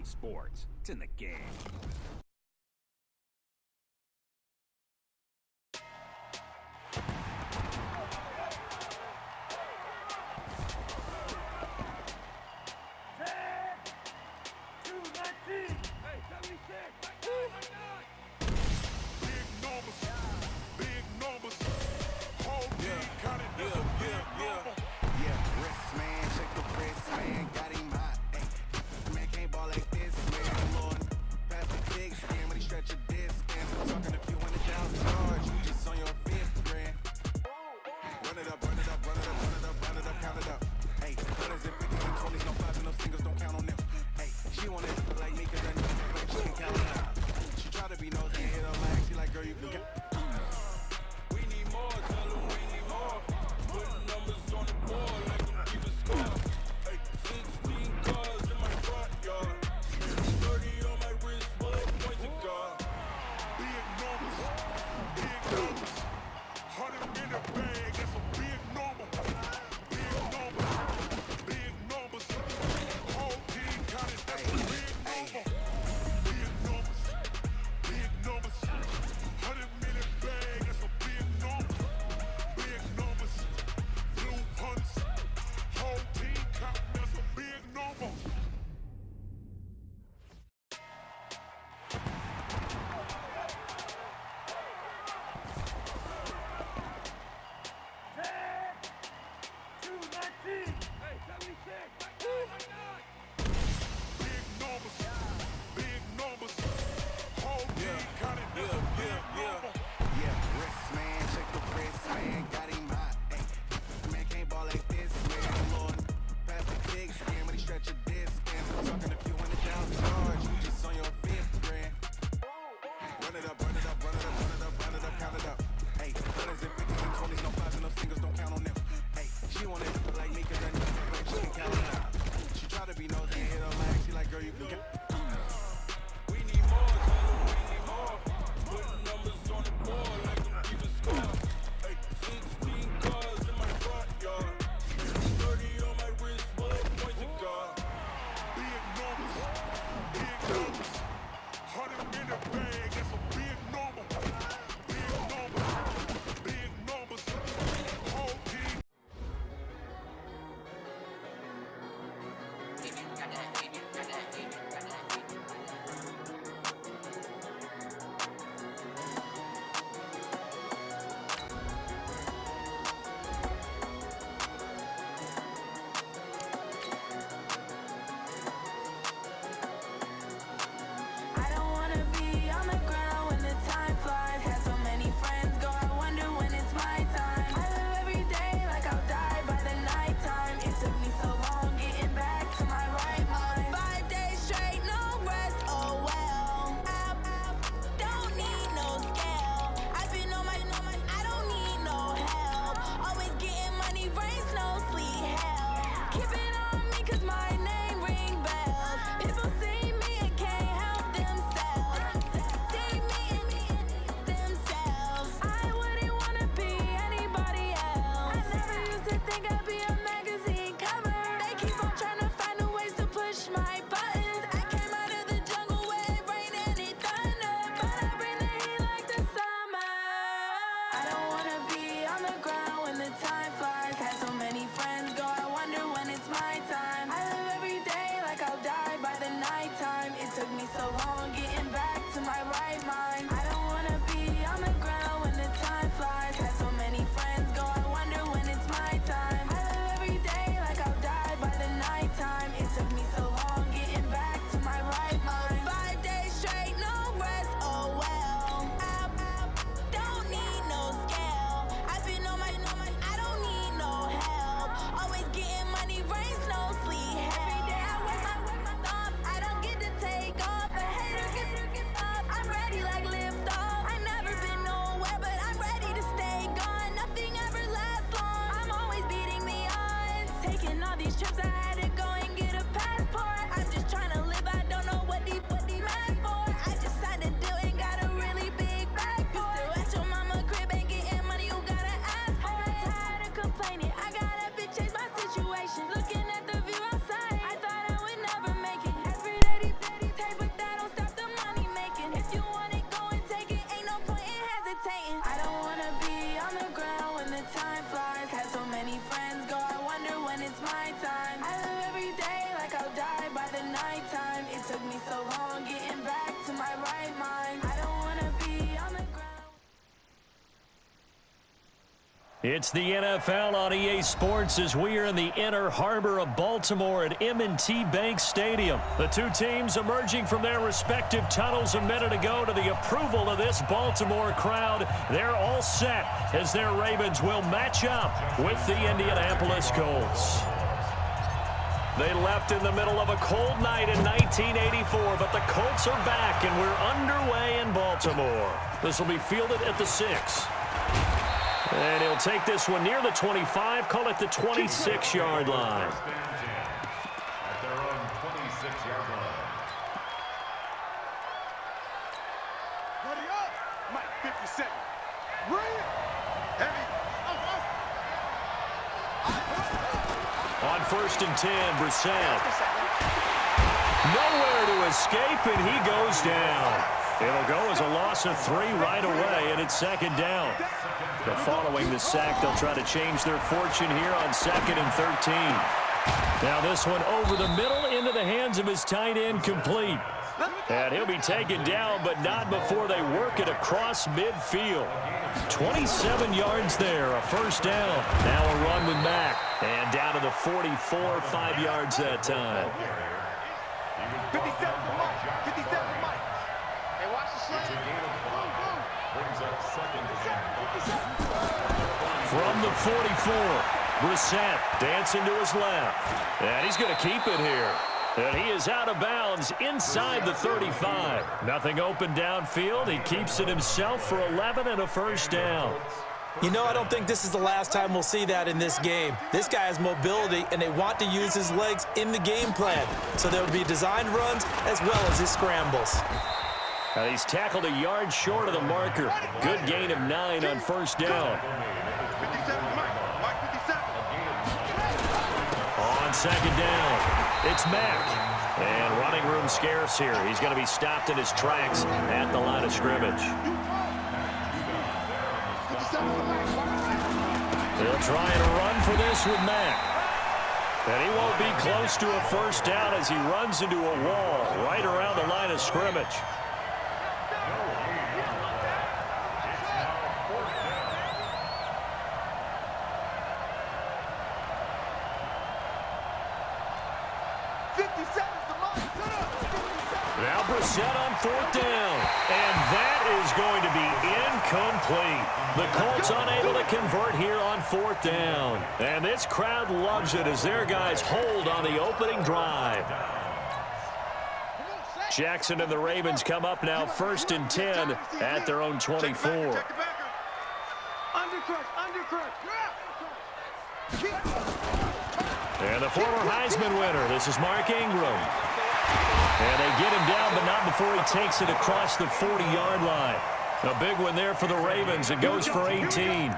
sports. It's in the game. Looking at the view outside, I thought I would never make it. Every day, It's the NFL on EA Sports as we are in the inner harbor of Baltimore at M&T Bank Stadium. The two teams emerging from their respective tunnels a minute ago to the approval of this Baltimore crowd. They're all set as their Ravens will match up with the Indianapolis Colts. They left in the middle of a cold night in 1984, but the Colts are back and we're underway in Baltimore. This will be fielded at the 6. And he'll take this one near the 25, call it the 26-yard line. At their own 26-yard line. Ready up. Mike, 50-second. Ready. Heavy. On 1st and 10, Brissett. Nowhere to escape, and he goes down. It'll go as a loss of 3 right away, and it's 2nd down. But following the sack, they'll try to change their fortune here on 2nd and 13. Now this one over the middle into the hands of his tight end, complete. And he'll be taken down, but not before they work it across midfield. 27 yards there, a 1st down. Now a run with Mack. And down to the 44, 5 yards that time. 57 Mike. 57 Mike. Hey, watch the slant. Brings up 2nd and 5. From the 44, Brissett dancing to his left. And he's going to keep it here. And he is out of bounds inside the 35. Nothing open downfield. He keeps it himself for 11 and a 1st down. You know, I don't think this is the last time we'll see that in this game. This guy has mobility, and they want to use his legs in the game plan. So there will be designed runs as well as his scrambles. And he's tackled a yard short of the marker. Good gain of 9 on 1st down. 57 Mike 57. On 2nd down, it's Mack. And running room scarce here. He's going to be stopped in his tracks at the line of scrimmage. He'll try and run for this with Mack. And he won't be close to a 1st down as he runs into a wall right around the line of scrimmage. Now Brissett on 4th down. And that is going to be incomplete. The Colts unable to convert here on 4th down. And this crowd loves it as their guys hold on the opening drive. Jackson and the Ravens come up now 1st and 10 at their own 24. And the former Heisman winner, this is Mark Ingram. And they get him down, but not before he takes it across the 40-yard line. A big one there for the Ravens. It goes for 18.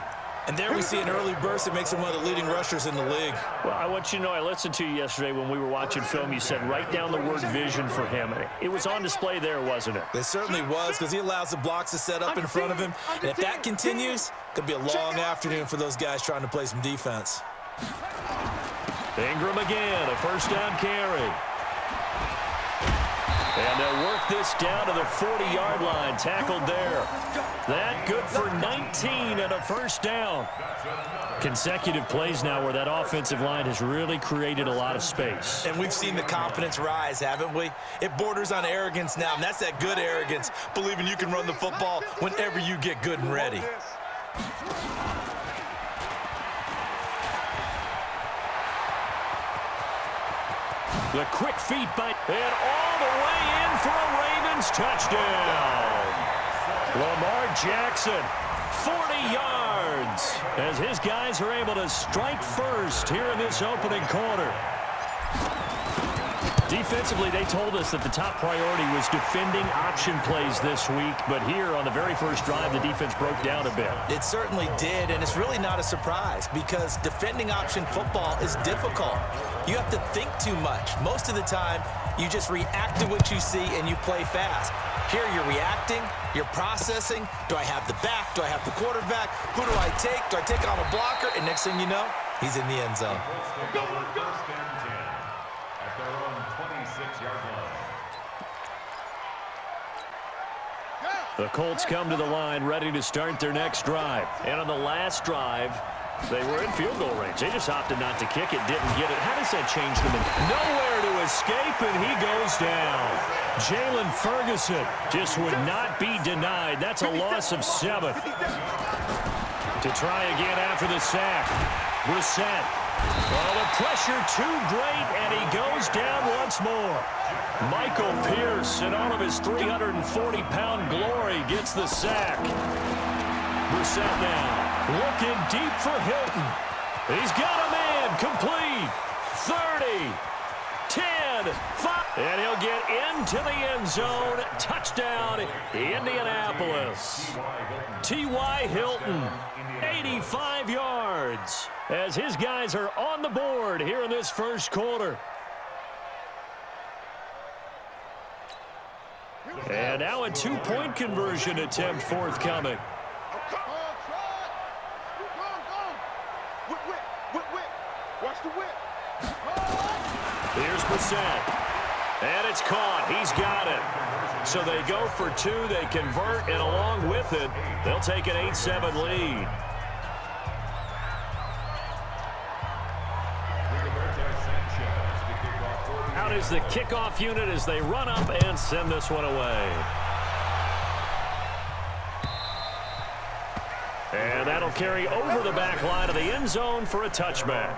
And there we see an early burst that makes him one of the leading rushers in the league. Well, I want you to know, I listened to you yesterday when we were watching film. You said write down the word vision for him. It was on display there, wasn't it? It certainly was, because he allows the blocks to set up in front of him. And if that continues, it could be a long afternoon for those guys trying to play some defense. Ingram again, a 1st down carry. And they'll work this down to the 40-yard line, tackled there. That good for 19 and a 1st down. Consecutive plays now where that offensive line has really created a lot of space. And we've seen the confidence rise, haven't we? It borders on arrogance now, and that's that good arrogance, believing you can run the football whenever you get good and ready. The quick feet by, and all the way in for a Ravens touchdown. Lamar Jackson, 40 yards, as his guys are able to strike first here in this opening quarter. Defensively, they told us that the top priority was defending option plays this week, but here on the very first drive, the defense broke down a bit. It certainly did, and it's really not a surprise because defending option football is difficult. You have to think too much. Most of the time, you just react to what you see and you play fast. Here you're reacting, you're processing. Do I have the back? Do I have the quarterback? Who do I take? Do I take on a blocker? And next thing you know, he's in the end zone. The Colts come to the line ready to start their next drive. And on the last drive, They were in field goal range. They just opted not to kick it, didn't get it. How does that change them? Nowhere to escape, and he goes down. Jalen Ferguson just would not be denied. That's a loss of 7. To try again after the sack. Brissett. Well, the pressure too great, and he goes down once more. Michael Pierce, in all of his 340-pound glory, gets the sack. Brissett now looking deep for Hilton. He's got a man complete. 30, 10, 5. And he'll get into the end zone. Touchdown, Indianapolis. T.Y. Hilton, 85 yards, as his guys are on the board here in this first quarter. And now a two-point conversion attempt forthcoming. Watch the whip. Here's Brissett. And it's caught. He's got it. So they go for 2. They convert, and along with it, they'll take an 8-7 lead. Out is the kickoff unit as they run up and send this one away. And that'll carry over the back line of the end zone for a touchback.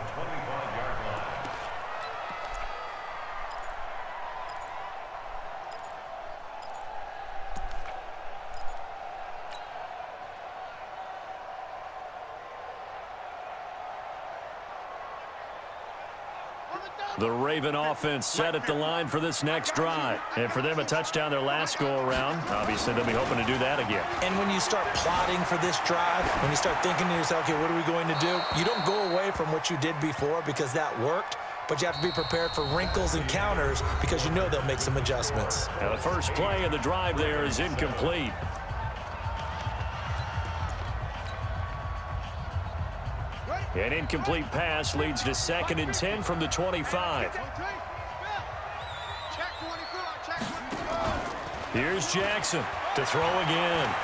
The Raven offense set at the line for this next drive. And for them, a touchdown their last go-around. Obviously, they'll be hoping to do that again. And when you start plotting for this drive, when you start thinking to yourself, okay, what are we going to do? You don't go away from what you did before because that worked, but you have to be prepared for wrinkles and counters because you know they'll make some adjustments. Now, the first play of the drive there is incomplete. An incomplete pass leads to 2nd and 10 from the 25. Here's Jackson to throw again.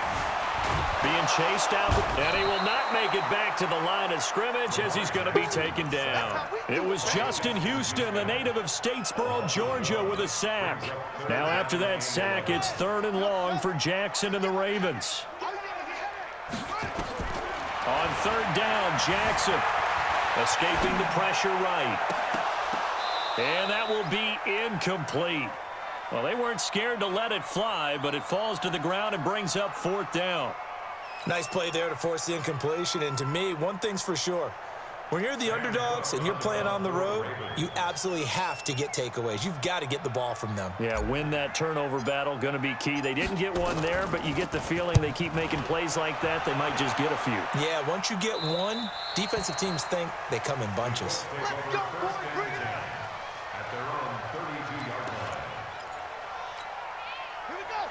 Being chased out, and he will not make it back to the line of scrimmage as he's going to be taken down. It was Justin Houston, the native of Statesboro, Georgia, with a sack. Now after that sack, it's 3rd and long for Jackson and the Ravens. On 3rd down, Jackson escaping the pressure right. And that will be incomplete. Well, they weren't scared to let it fly, but it falls to the ground and brings up 4th down. Nice play there to force the incompletion. And to me, one thing's for sure. When you're the underdogs and you're playing on the road, you absolutely have to get takeaways. You've got to get the ball from them. Yeah, win that turnover battle, going to be key. They didn't get one there, but you get the feeling they keep making plays like that, they might just get a few. Yeah, once you get one, defensive teams think they come in bunches. Let's go, boys. Bring it.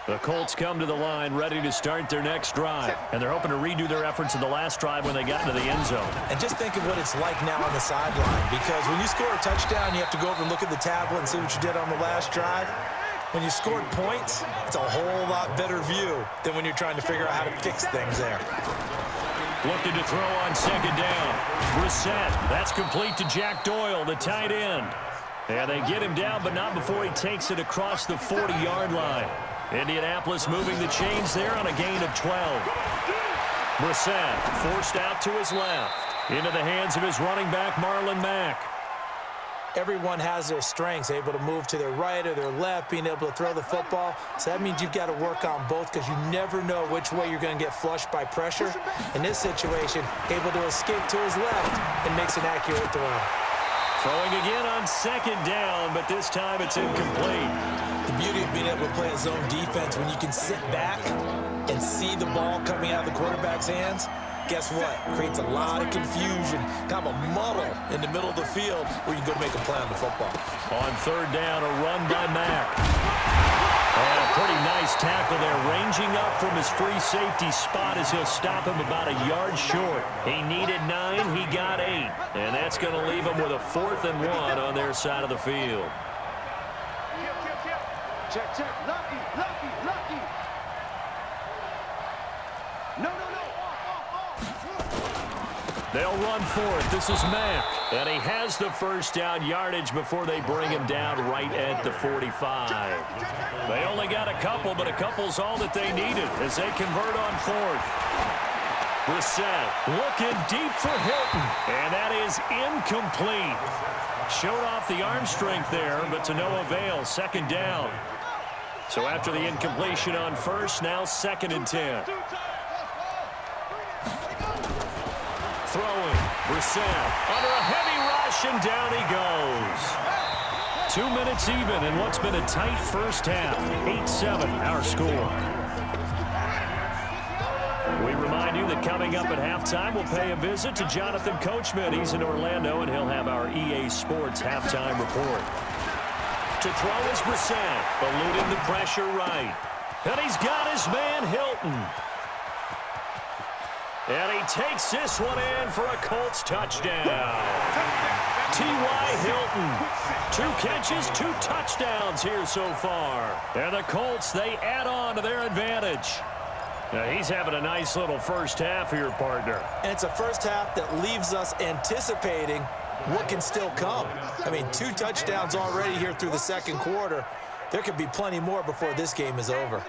The Colts come to the line ready to start their next drive, and they're hoping to redo their efforts in the last drive when they got into the end zone. And just think of what it's like now on the sideline, because when you score a touchdown, you have to go over and look at the tablet and see what you did on the last drive. When you scored points, it's a whole lot better view than when you're trying to figure out how to fix things there. Looking to throw on 2nd down. Brissett, that's complete to Jack Doyle, the tight end. And they get him down, but not before he takes it across the 40-yard line. Indianapolis moving the chains there on a gain of 12. Brissett forced out to his left. Into the hands of his running back, Marlon Mack. Everyone has their strengths, able to move to their right or their left, being able to throw the football. So that means you've got to work on both because you never know which way you're going to get flushed by pressure. In this situation, able to escape to his left and makes an accurate throw. Throwing again on 2nd down, but this time it's incomplete. The beauty of being able to play a zone defense when you can sit back and see the ball coming out of the quarterback's hands, guess what? Creates a lot of confusion, kind of a muddle in the middle of the field where you can go make a play on the football. On 3rd down, a run by Mack. And a pretty nice tackle there, ranging up from his free safety spot as he'll stop him about a yard short. He needed 9, he got 8. And that's going to leave him with a 4th and 1 on their side of the field. Check, check. Lucky, lucky, lucky. No, no, no. Off. They'll run for it. This is Mack. And he has the first down yardage before they bring him down right at the 45. They only got a couple, but a couple's all that they needed as they convert on fourth. Brissett looking deep for Hilton. And that is incomplete. Showed off the arm strength there, but to no avail. Second down. So after the incompletion on first, now 2nd and 10. Throwing, Brissett under a heavy rush, and down he goes. 2 minutes even in what's been a tight first half. 8-7 our score. We remind you that coming up at halftime, we'll pay a visit to Jonathan Coachman. He's in Orlando, and he'll have our EA Sports halftime report. To throw is Brissett, eluding the pressure right. And he's got his man Hilton. And he takes this one in for a Colts touchdown. T.Y. Hilton. 2 catches, 2 touchdowns here so far. And the Colts, they add on to their advantage. Now, he's having a nice little first half here, partner. And it's a first half that leaves us anticipating what can still come. I mean, 2 touchdowns already here through the second quarter. There could be plenty more before this game is over.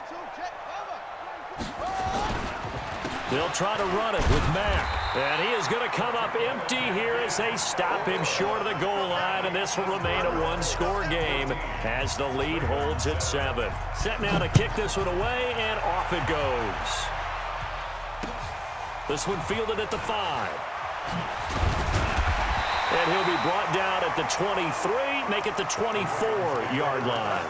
They'll try to run it with Mack. And he is going to come up empty here as they stop him short of the goal line. And this will remain a 1-score game as the lead holds at 7. Set now to kick this one away, and off it goes. This one fielded at the 5. And he'll be brought down at the 23, make it the 24-yard line.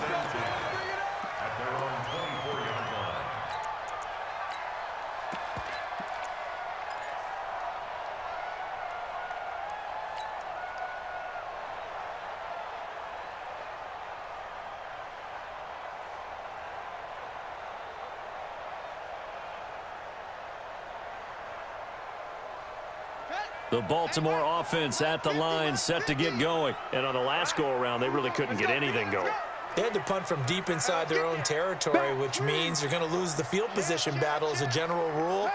The Baltimore offense at the line, set to get going. And on the last go-around, they really couldn't get anything going. They had to punt from deep inside their own territory, which means you're going to lose the field position battle as a general rule.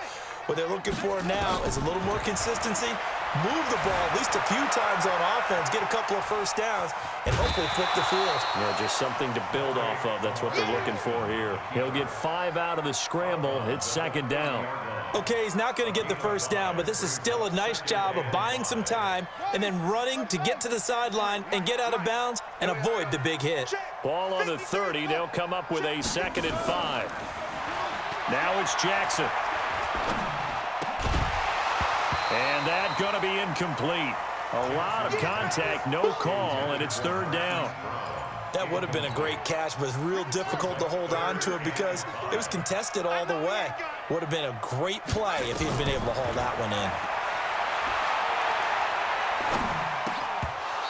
What they're looking for now is a little more consistency, move the ball at least a few times on offense, get a couple of first downs, and hopefully flip the field. Yeah, just something to build off of. That's what they're looking for here. He'll get 5 out of the scramble. It's 2nd down. Okay, he's not going to get the first down, but this is still a nice job of buying some time and then running to get to the sideline and get out of bounds and avoid the big hit. Ball on the 30. They'll come up with a 2nd and 5. Now it's Jackson. And that's going to be incomplete. A lot of contact, no call, and it's 3rd down. That would have been a great catch, but it's real difficult to hold on to it because it was contested all the way. Would have been a great play if he'd been able to haul that one in.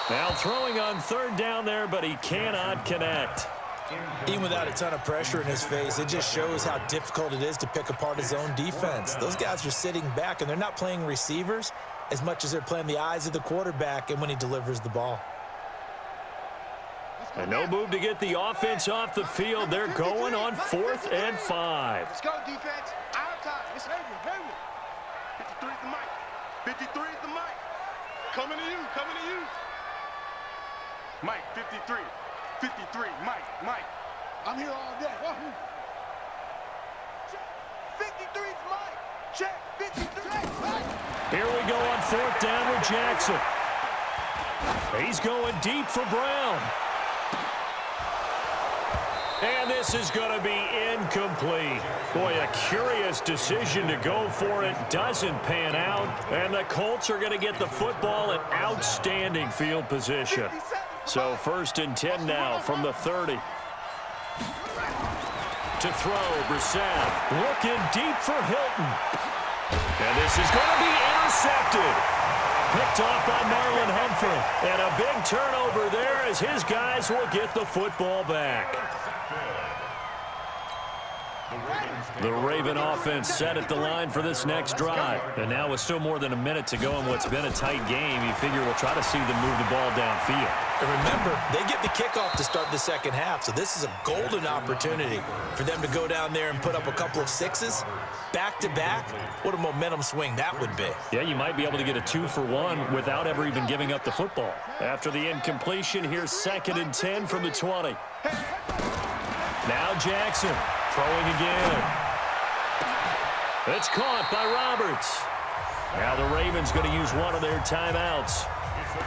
Now throwing on 3rd down there, but he cannot connect. Even without a ton of pressure in his face, it just shows how difficult it is to pick apart his own defense. Those guys are sitting back, and they're not playing receivers as much as they're playing the eyes of the quarterback and when he delivers the ball. And no move to get the offense off the field. They're going on 4th and 5. Let's go, defense. Out of time. It's Haywood. 53 is the mic. 53 is the mic. Coming to you. Coming to you. Mike, 53. 53. Mike. I'm here all day. 53 is Mike. Check. 53. Mike. Here we go on 4th down with Jackson. He's going deep for Brown. And this is going to be incomplete. Boy, a curious decision to go for it. Doesn't pan out. And the Colts are going to get the football in outstanding field position. So 1st and 10 now from the 30. To throw, Brissett looking deep for Hilton. And this is going to be intercepted. Picked off by Marlon Humphrey. And a big turnover there as his guys will get the football back. The Raven offense set at the line for this next drive. And now with still more than a minute to go in what's been a tight game, you figure we'll try to see them move the ball downfield. And remember, they get the kickoff to start the second half, so this is a golden opportunity for them to go down there and put up a couple of sixes back-to-back. What a momentum swing that would be. Yeah, you might be able to get a 2-for-1 without ever even giving up the football. After the incompletion, here's 2nd and 10 from the 20. Now Jackson throwing again. It's caught by Roberts. Now the Ravens going to use one of their timeouts.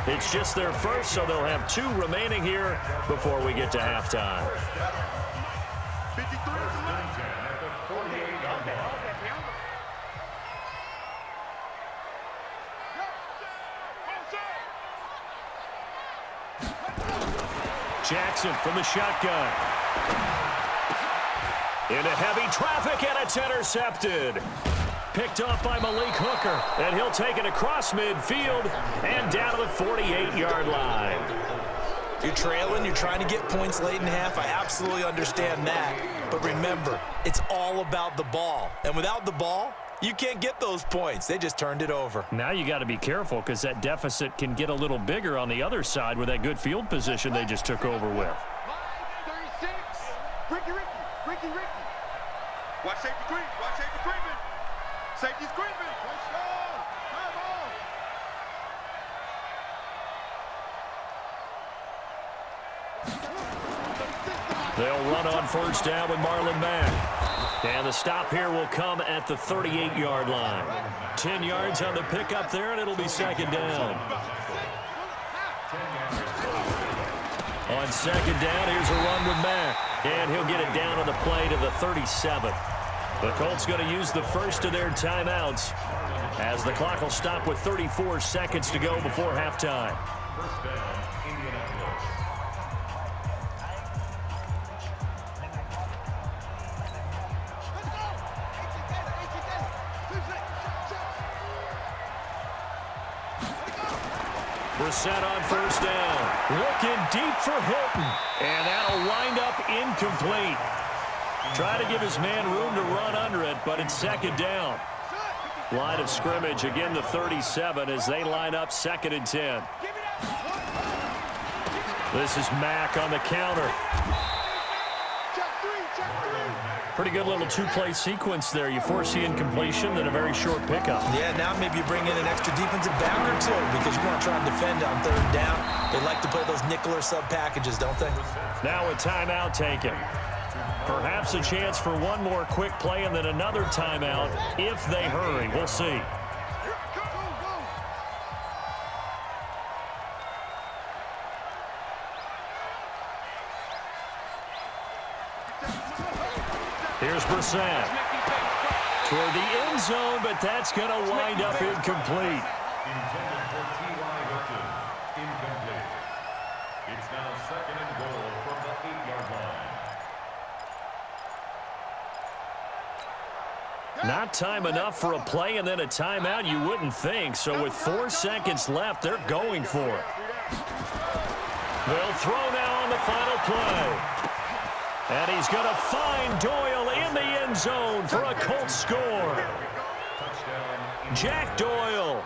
It's just their first, so they'll have 2 remaining here before we get to halftime. 53 is the line. Jackson from the shotgun. Into heavy traffic, and it's intercepted. Picked off by Malik Hooker, and he'll take it across midfield and down to the 48-yard line. You're trailing, you're trying to get points late in half. I absolutely understand that. But remember, it's all about the ball. And without the ball, you can't get those points. They just turned it over. Now you got to be careful because that deficit can get a little bigger on the other side with that good field position they just took over with. 36. Ricky. Watch safety creep. Watch safety creeping. Safety's creeping. Let's go. Come on. They'll run on first down with Marlon Mack. And the stop here will come at the 38-yard line. 10 yards on the pickup there, and it'll be 2nd down. On 2nd down, here's a run with Mack. And he'll get it down on the play to the 37. The Colts going to use the first of their timeouts as the clock will stop with 34 seconds to go before halftime. Brissett on first down. Looking deep for Hilton. And that'll wind up incomplete. Try to give his man room to run under it, but it's 2nd down. Line of scrimmage, again the 37 as they line up 2nd and 10. This is Mack on the counter. Pretty good little 2-play sequence there. You force the incompletion, then a very short pickup. Yeah, now maybe you bring in an extra defensive back or 2 because you want to try and defend on 3rd down. They like to play those nickel or sub packages, don't they? Now a timeout taken. Perhaps a chance for one more quick play and then another timeout if they hurry. We'll see. Here's Brissett. Toward the end zone, but that's going to wind up incomplete. Incomplete. It's now 2nd and goal from the 8-yard line. Not time enough for a play and then a timeout, you wouldn't think. So with 4 seconds left, they're going for it. They'll throw now on the final play. And he's going to find Doyle in the end zone for a Colts score. Jack Doyle,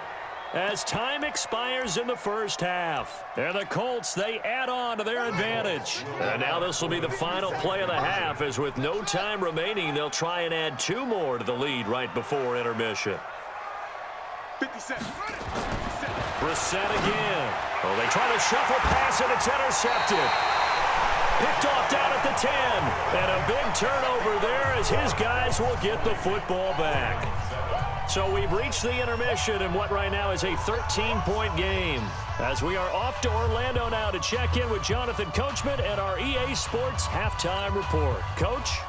as time expires in the first half. And the Colts, they add on to their advantage. And now this will be the final play of the half, as with no time remaining, they'll try and add 2 more to the lead right before intermission. 57. Brissett again. Oh, they try to shuffle pass, and it's intercepted. Picked off down at the 10. And a big turnover there as his guys will get the football back. So we've reached the intermission in what right now is a 13-point game. As we are off to Orlando now to check in with Jonathan Coachman and our EA Sports halftime report. Coach?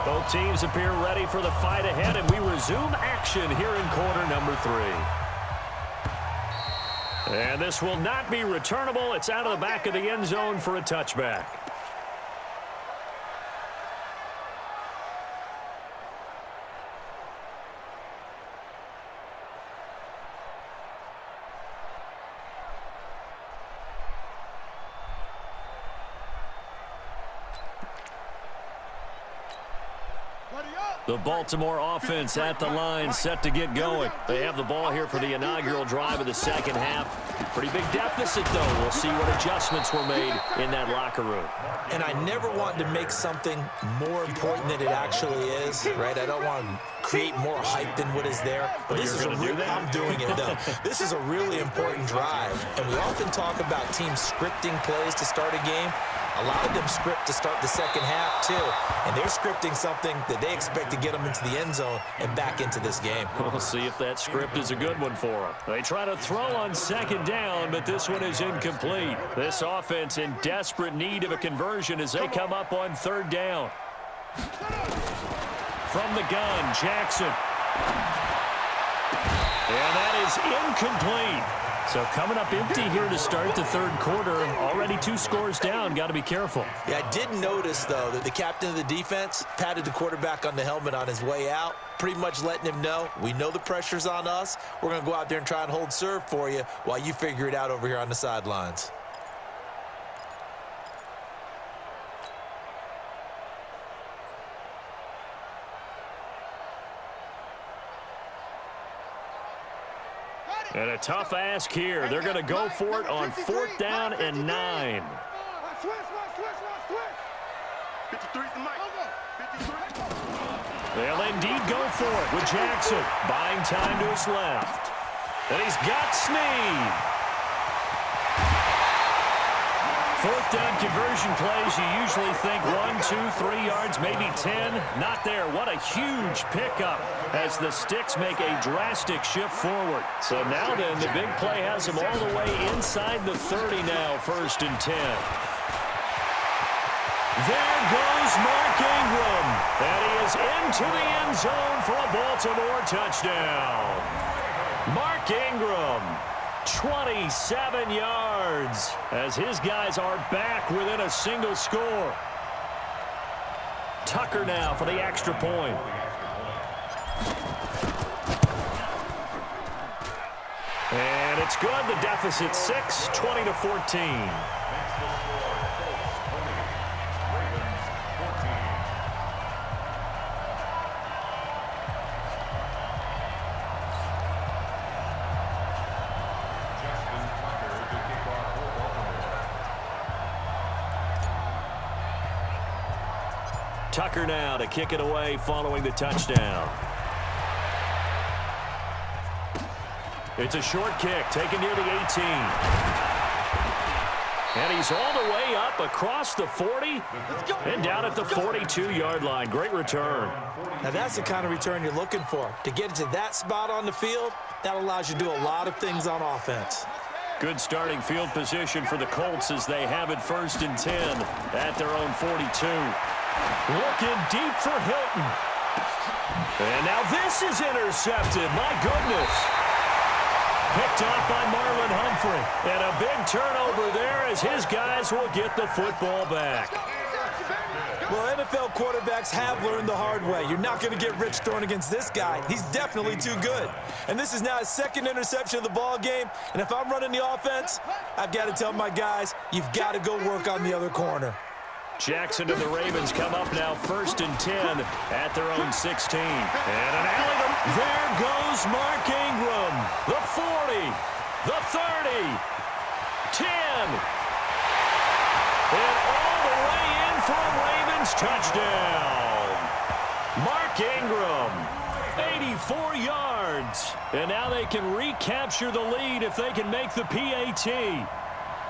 Both teams appear ready for the fight ahead, and we resume action here in quarter number 3. And this will not be returnable. It's out of the back of the end zone for a touchback. The Baltimore offense at the line, set to get going. They have the ball here for the inaugural drive of the second half. Pretty big deficit, though. We'll see what adjustments were made in that locker room. And I never want to make something more important than it actually is, right? I don't want to create more hype than what is there. But this is I'm doing it, though. This is a really important drive. And we often talk about teams scripting plays to start a game. A lot of them script to start the second half, too. And they're scripting something that they expect to get them into the end zone and back into this game. We'll see if that script is a good one for them. They try to throw on second down, but this one is incomplete. This offense in desperate need of a conversion as they come up on third down. From the gun, Jackson. And that is incomplete. So coming up empty here to start the third quarter. Already 2 scores down. Got to be careful. Yeah, I did notice, though, that the captain of the defense patted the quarterback on the helmet on his way out, pretty much letting him know, we know the pressure's on us. We're going to go out there and try and hold serve for you while you figure it out over here on the sidelines. And a tough ask here. They're going to go for it on 4th down and 9. 53's the mic. 53. They'll indeed go for it with Jackson. Buying time to his left. And he's got Snead. 4th down conversion plays, you usually think 1, 2, 3 yards, maybe 10. Not there. What a huge pickup as the Sticks make a drastic shift forward. So now then, the big play has them all the way inside the 30 now, 1st and 10. There goes Mark Ingram. And he is into the end zone for a Baltimore touchdown. Mark Ingram. 27 yards as his guys are back within a single score. Tucker now for the extra point. And it's good. The deficit 6, 20-14. Tucker now to kick it away following the touchdown. It's a short kick taken near the 18. And he's all the way up across the 40 and down at the 42-yard line. Great return. Now that's the kind of return you're looking for. To get to that spot on the field, that allows you to do a lot of things on offense. Good starting field position for the Colts as they have it 1st and 10 at their own 42. Looking deep for Hilton. And now this is intercepted. My goodness. Picked off by Marlon Humphrey. And a big turnover there as his guys will get the football back. Well, NFL quarterbacks have learned the hard way. You're not going to get rich throwing against this guy. He's definitely too good. And this is now his 2nd interception of the ball game. And if I'm running the offense, I've got to tell my guys, you've got to go work on the other corner. Jackson and the Ravens come up now 1st and 10 at their own 16. And an alley. There goes Mark Ingram. The 40, the 30, 10. And all the way in for a Ravens touchdown. Mark Ingram, 84 yards. And now they can recapture the lead if they can make the PAT.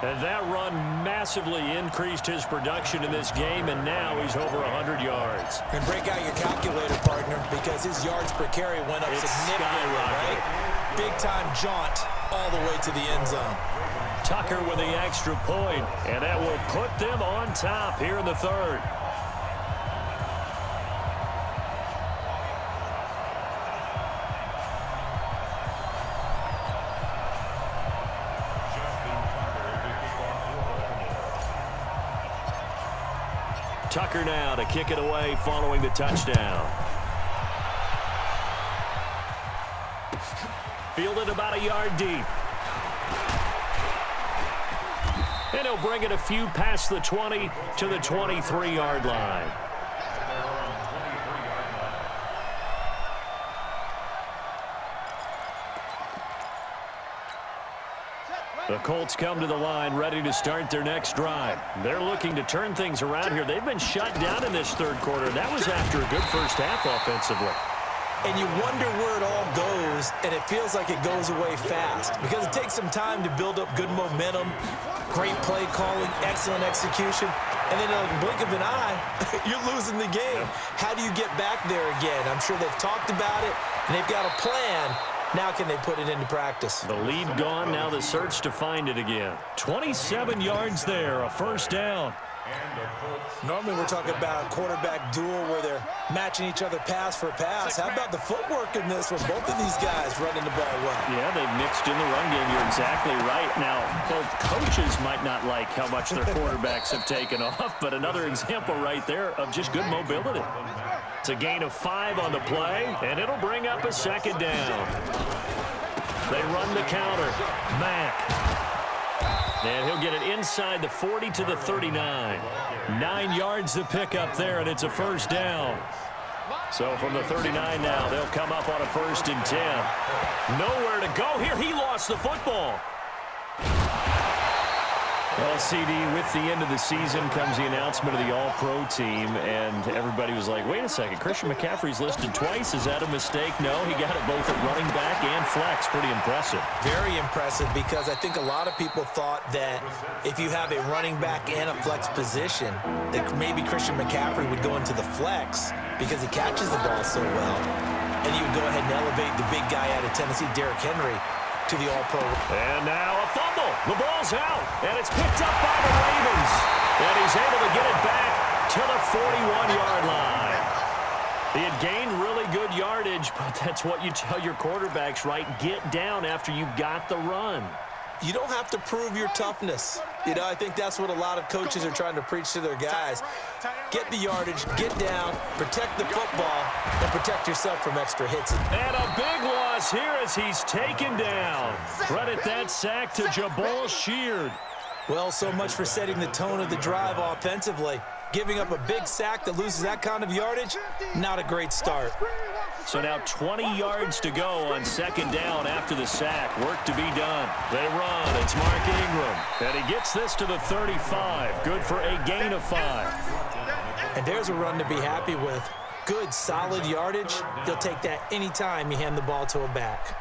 And that run massively increased his production in this game, and now he's over 100 yards. And break out your calculator, partner, because his yards per carry went up significantly, right? Big-time jaunt all the way to the end zone. Tucker with the extra point, and that will put them on top here in the 3rd. Tucker now to kick it away following the touchdown. Fielded about a yard deep. And he'll bring it a few past the 20 to the 23-yard line. The Colts come to the line ready to start their next drive. They're looking to turn things around here. They've been shut down in this third quarter. That was after a good first half offensively. And you wonder where it all goes, and it feels like it goes away fast because it takes some time to build up good momentum, great play calling, excellent execution, and then in a blink of an eye, you're losing the game. How do you get back there again? I'm sure they've talked about it, and they've got a plan. Now can they put it into practice? The lead gone, now the search to find it again. 27 yards there, a first down. Normally we're talking about a quarterback duel where they're matching each other pass for pass. How about the footwork in this with both of these guys running the ball well? Yeah, they've mixed in the run game. You're exactly right. Now, both coaches might not like how much their quarterbacks have taken off, but another example right there of just good mobility. It's a gain of 5 on the play, and it'll bring up a second down. They run the counter. Mack. And he'll get it inside the 40 to the 39. 9 yards to pick up there, and it's a first down. So from the 39 now, they'll come up on a 1st and 10. Nowhere to go here. He lost the football. Well, CD, with the end of the season comes the announcement of the All-Pro team, and everybody was like, wait a second, Christian McCaffrey's listed twice. Is that a mistake? No, he got it both at running back and flex. Pretty impressive. Very impressive because I think a lot of people thought that if you have a running back and a flex position, that maybe Christian McCaffrey would go into the flex because he catches the ball so well, and you would go ahead and elevate the big guy out of Tennessee, Derrick Henry, to the All-Pro. And now a fumble. The ball's out, and it's picked up by the Ravens. And he's able to get it back to the 41-yard line. He had gained really good yardage, but that's what you tell your quarterbacks, right? Get down after you got the run. You don't have to prove your toughness. You know, I think that's what a lot of coaches are trying to preach to their guys. Get the yardage, get down, protect the football, and protect yourself from extra hits. And a big loss here as he's taken down. Credit that sack to Jabal Sheard. Well, so much for setting the tone of the drive offensively. Giving up a big sack that loses that kind of yardage, not a great start. So now 20 yards to go on 2nd down after the sack. Work to be done. They run. It's Mark Ingram. And he gets this to the 35. Good for a gain of 5. And there's a run to be happy with. Good, solid yardage. You'll take that anytime you hand the ball to a back.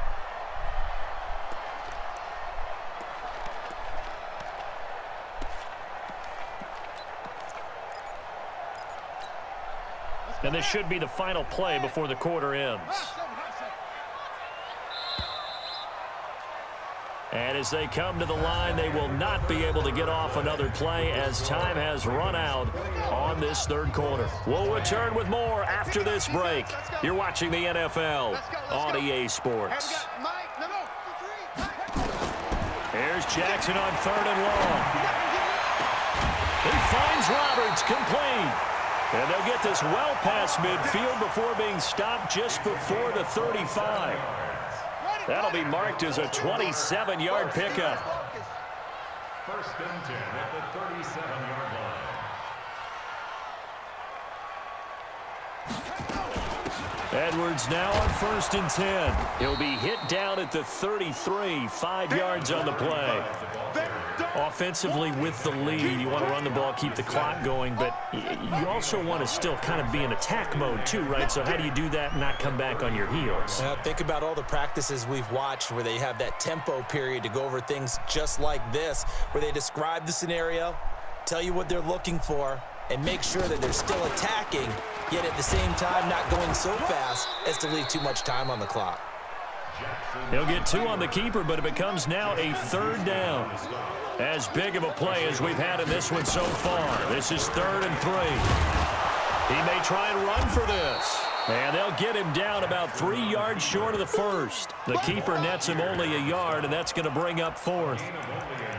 And this should be the final play before the quarter ends. And as they come to the line, they will not be able to get off another play as time has run out on this third quarter. We'll return with more after this break. You're watching the NFL on EA Sports. Here's Jackson on 3rd and long. He finds Roberts, complete. And they'll get this well past midfield before being stopped just before the 35. That'll be marked as a 27-yard pickup. 1st and 10 at the 37-yard line. Edwards now on 1st and 10. He'll be hit down at the 33, 5 yards on the play. Offensively with the lead, you want to run the ball, keep the clock going, but you also want to still kind of be in attack mode too, right? So how do you do that and not come back on your heels? Think about all the practices we've watched where they have that tempo period to go over things just like this, where they describe the scenario, tell you what they're looking for, and make sure that they're still attacking, yet at the same time not going so fast as to leave too much time on the clock. He'll get 2 on the keeper, but it becomes now a 3rd down. As big of a play as we've had in this one so far. This is 3rd and 3. He may try and run for this. And they'll get him down about 3 yards short of the first. The keeper nets him only a yard, and that's going to bring up 4th.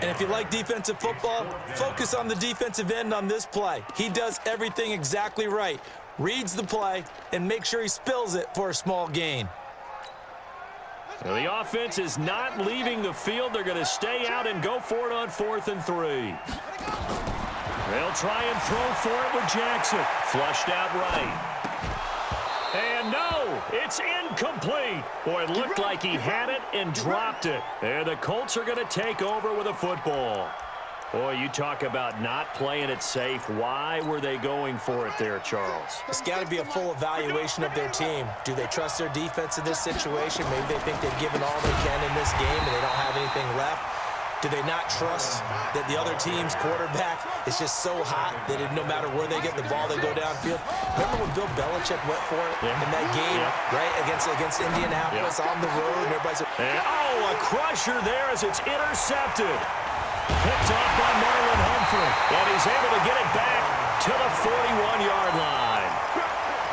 And if you like defensive football, focus on the defensive end on this play. He does everything exactly right. Reads the play and makes sure he spills it for a small gain. Well, the offense is not leaving the field. They're going to stay out and go for it on 4th and 3. They'll try and throw for it with Jackson. Flushed out right. And no, it's incomplete. Boy, it looked like he had it and dropped it. And the Colts are going to take over with a football. Boy, you talk about not playing it safe. Why were they going for it there, Charles? It's got to be a full evaluation of their team. Do they trust their defense in this situation? Maybe they think they've given all they can in this game and they don't have anything left. Do they not trust that the other team's quarterback is just so hot that no matter where they get the ball, they go downfield? Remember when Bill Belichick went for it in that game, right, against Indianapolis on the road? And everybody's a crusher there as it's intercepted. Picked off by Marlon Humphrey, and he's able to get it back to the 41-yard line.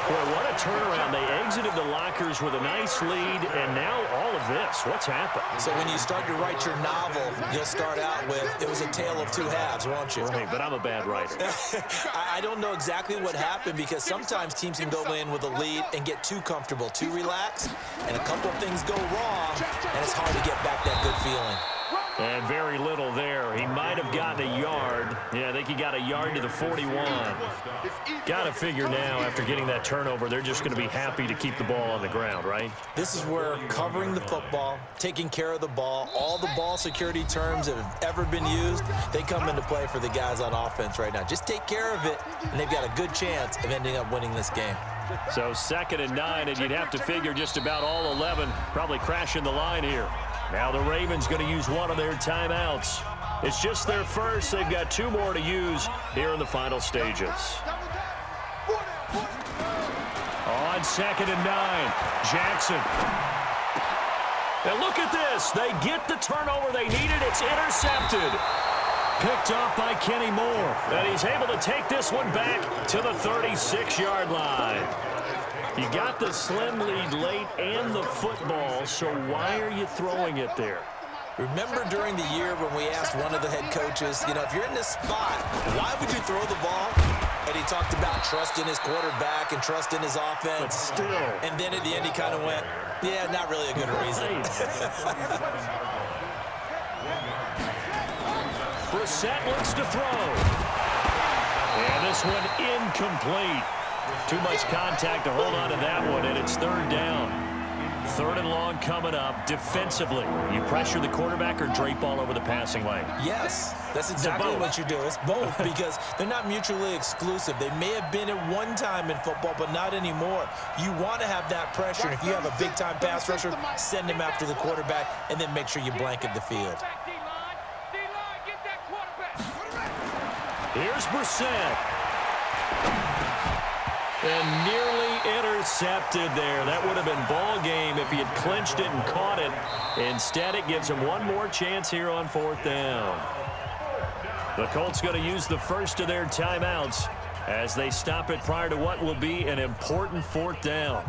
Boy, what a turnaround. They exited the lockers with a nice lead, and now all of this. What's happened? So when you start to write your novel, you'll start out with, it was a tale of two halves, won't you? Right, but I'm a bad writer. I don't know exactly what happened because sometimes teams can go in with a lead and get too comfortable, too relaxed, and a couple of things go wrong, and it's hard to get back that good feeling. And very little there. He might have gotten a yard. Yeah, I think he got a yard to the 41. Got to figure now, after getting that turnover, they're just going to be happy to keep the ball on the ground, right? This is where covering the football, taking care of the ball, all the ball security terms that have ever been used, they come into play for the guys on offense right now. Just take care of it, and they've got a good chance of ending up winning this game. So 2nd and 9, and you'd have to figure just about all 11 probably crashing the line here. Now the Ravens going to use one of their timeouts. It's just their first. They've got 2 more to use here in the final stages. On 2nd and 9, Jackson. And look at this. They get the turnover they needed. It's intercepted. Picked off by Kenny Moore. And he's able to take this one back to the 36-yard line. You got the slim lead late and the football, so why are you throwing it there? Remember during the year when we asked one of the head coaches, you know, if you're in this spot, why would you throw the ball? And he talked about trusting his quarterback and trusting his offense. But still. And then at the end he kind of went, yeah, not really a good reason. Brissett looks to throw. And this one incomplete. Too much contact to hold on to that one, and it's 3rd down. 3rd and long coming up. Defensively, you pressure the quarterback or drape all over the passing lane? Yes, that's exactly what you do. It's both because they're not mutually exclusive. They may have been at one time in football, but not anymore. You want to have that pressure. If you have a big-time pass rusher, send him after the quarterback, and then make sure you blanket the field. Here's Brissett. And nearly intercepted there. That would have been ball game if he had clinched it and caught it. Instead, it gives him one more chance here on 4th down. The Colts going to use the first of their timeouts as they stop it prior to what will be an important 4th down.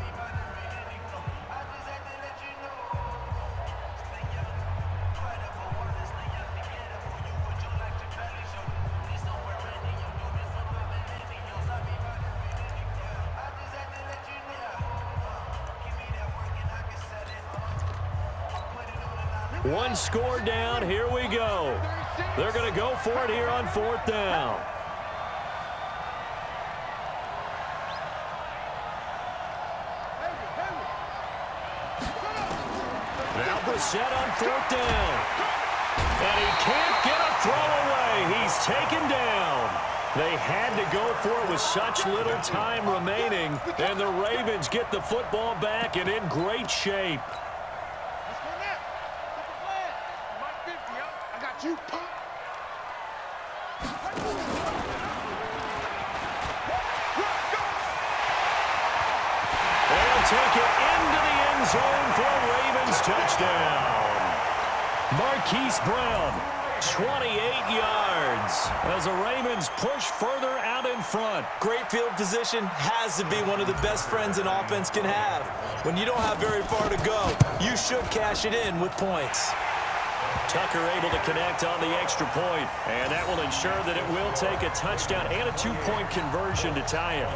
One score down. Here we go. They're going to go for it here on 4th down. Now Brissett on 4th down. And he can't get a throw away. He's taken down. They had to go for it with such little time remaining. And the Ravens get the football back and in great shape. You punk. They'll take it into the end zone for a Ravens touchdown. Marquise Brown, 28 yards as the Ravens push further out in front. Great field position has to be one of the best friends an offense can have. When you don't have very far to go, you should cash it in with points. Tucker able to connect on the extra point, and that will ensure that it will take a touchdown and a 2-point conversion to tie it.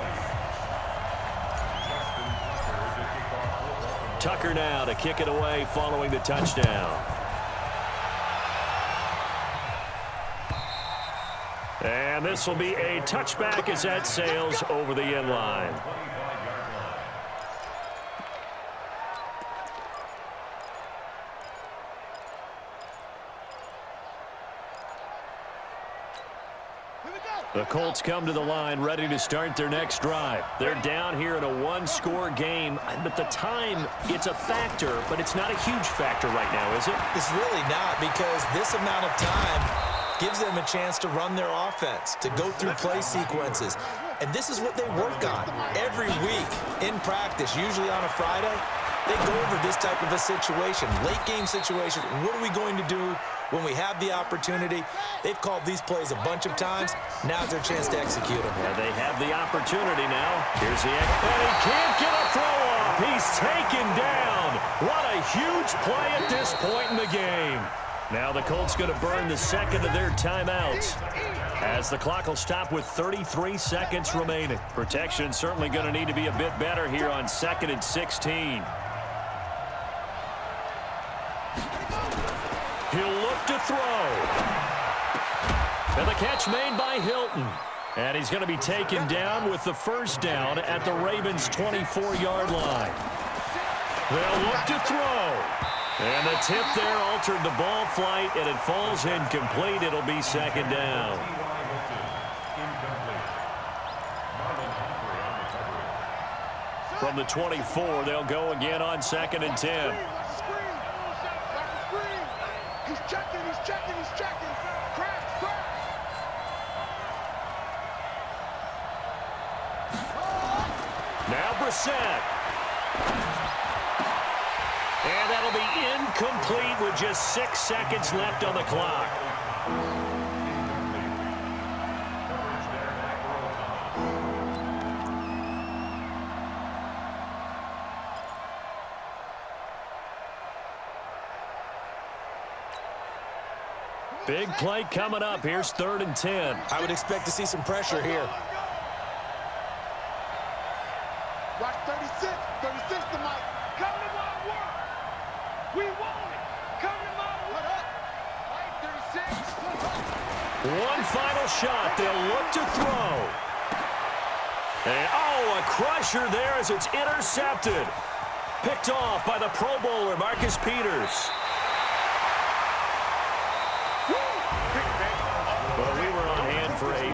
Tucker now to kick it away following the touchdown. And this will be a touchback as that sails over the end line. The Colts come to the line ready to start their next drive. They're down here in a one-score game, but the time, it's a factor, but it's not a huge factor right now, is it? It's really not, because this amount of time gives them a chance to run their offense, to go through play sequences. And this is what they work on every week in practice, usually on a Friday. They go over this type of a situation, late game situation. What are we going to do when we have the opportunity? They've called these plays a bunch of times. Now's their chance to execute them. Yeah, they have the opportunity now. Here's the and he can't get a throw off. He's taken down. What a huge play at this point in the game. Now the Colts going to burn the second of their timeouts, as the clock will stop with 33 seconds remaining. Protection certainly going to need to be a bit better here on 2nd and 16. He'll look to throw. And the catch made by Hilton. And he's going to be taken down with the first down at the Ravens' 24-yard line. They'll look to throw. And the tip there altered the ball flight, and it falls incomplete. It'll be second down. From the 24, they'll go again on 2nd and 10. He's checking, he's checking, he's checking. Crash, crash. Now Brissett. And that'll be incomplete with just 6 seconds left on the clock. Big play coming up. Here's 3rd and 10. I would expect to see some pressure here. Watch 36. 36 to Mike. Come to my work. We want it. Come to my work. Mike 36. One final shot. They'll look to throw. And, a crusher there as it's intercepted. Picked off by the Pro Bowler, Marcus Peters.